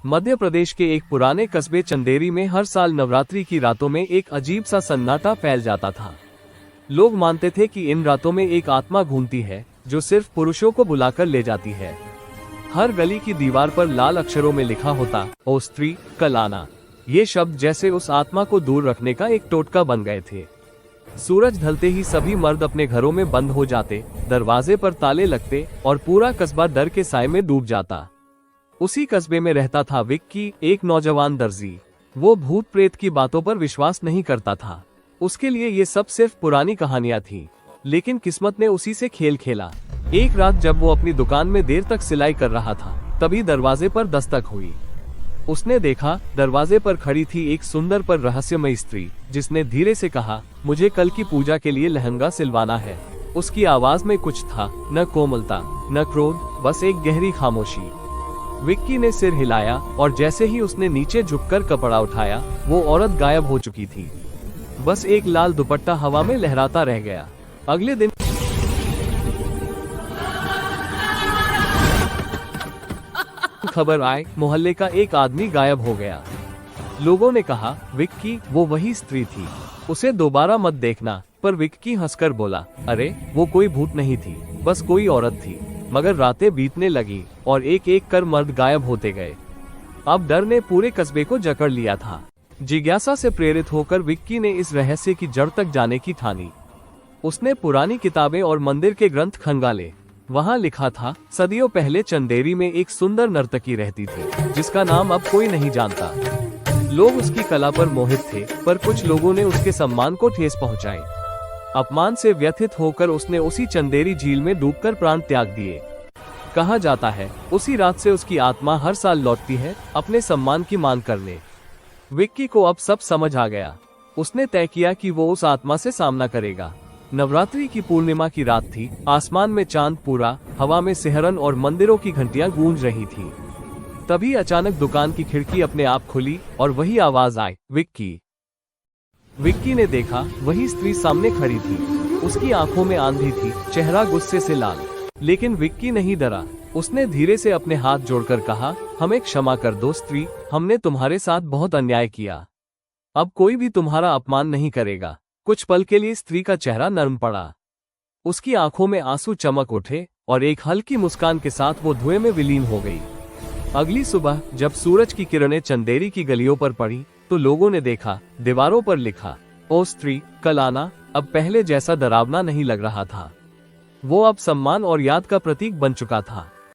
मध्य प्रदेश के एक पुराने कस्बे चंदेरी में हर साल नवरात्रि की रातों में एक अजीब सा सन्नाटा फैल जाता था। लोग मानते थे कि इन रातों में एक आत्मा घूमती है जो सिर्फ पुरुषों को बुलाकर ले जाती है। हर गली की दीवार पर लाल अक्षरों में लिखा होता, ओ स्त्री कल आना। ये शब्द जैसे उस आत्मा को दूर रखने का एक टोटका बन गए थे। सूरज ढलते ही सभी मर्द अपने घरों में बंद हो जाते, दरवाजे पर ताले लगते और पूरा कस्बा डर के साए में डूब जाता। उसी कस्बे में रहता था विक्की, एक नौजवान दर्जी। वो भूत प्रेत की बातों पर विश्वास नहीं करता था। उसके लिए ये सब सिर्फ पुरानी कहानियां थी। लेकिन किस्मत ने उसी से खेल खेला। एक रात जब वो अपनी दुकान में देर तक सिलाई कर रहा था, तभी दरवाजे पर दस्तक हुई। उसने देखा, दरवाजे पर खड़ी थी एक सुंदर पर रहस्यमयी स्त्री, जिसने धीरे से कहा, मुझे कल की पूजा के लिए लहंगा सिलवाना है। उसकी आवाज में कुछ था, न कोमलता न क्रोध, बस एक गहरी खामोशी। विक्की ने सिर हिलाया और जैसे ही उसने नीचे झुककर कपड़ा उठाया, वो औरत गायब हो चुकी थी। बस एक लाल दुपट्टा हवा में लहराता रह गया। अगले दिन खबर आए, मोहल्ले का एक आदमी गायब हो गया। लोगों ने कहा, विक्की वो वही स्त्री थी, उसे दोबारा मत देखना। पर विक्की हंसकर बोला, अरे वो कोई भूत नहीं थी, बस कोई औरत थी। मगर रातें बीतने लगी और एक एक कर मर्द गायब होते गए। अब डर ने पूरे कस्बे को जकड़ लिया था। जिज्ञासा से प्रेरित होकर विक्की ने इस रहस्य की जड़ तक जाने की ठानी। उसने पुरानी किताबें और मंदिर के ग्रंथ खंगाले। वहाँ लिखा था, सदियों पहले चंदेरी में एक सुंदर नर्तकी रहती थी, जिसका नाम अब कोई नहीं जानता। लोग उसकी कला पर मोहित थे, पर कुछ लोगों ने उसके सम्मान को ठेस पहुंचाई। अपमान से व्यथित होकर उसने उसी चंदेरी झील में डूबकर प्राण त्याग दिए। कहा जाता है, उसी रात से उसकी आत्मा हर साल लौटती है, अपने सम्मान की मांग करने। विक्की को अब सब समझ आ गया। उसने तय किया कि वो उस आत्मा से सामना करेगा। नवरात्रि की पूर्णिमा की रात थी। आसमान में चांद पूरा, हवा में सिहरन और मंदिरों की घंटियां गूंज रही थी। तभी अचानक दुकान की खिड़की अपने आप खुली और वही आवाज आई, विक्की। विक्की ने देखा, वही स्त्री सामने खड़ी थी। उसकी आंखों में आंधी थी, चेहरा गुस्से से लाल। लेकिन विक्की नहीं डरा। उसने धीरे से अपने हाथ जोड़कर कहा, हमें क्षमा कर दो स्त्री, हमने तुम्हारे साथ बहुत अन्याय किया। अब कोई भी तुम्हारा अपमान नहीं करेगा। कुछ पल के लिए स्त्री का चेहरा नरम पड़ा। उसकी आंखों में आंसू चमक उठे और एक हल्की मुस्कान के साथ वो धुएं में विलीन हो गई। अगली सुबह जब सूरज की किरणें चंदेरी की गलियों पर पड़ी, तो लोगों ने देखा, दीवारों पर लिखा, ओ स्त्री कल आना। अब पहले जैसा डरावना नहीं लग रहा था। वो अब सम्मान और याद का प्रतीक बन चुका था।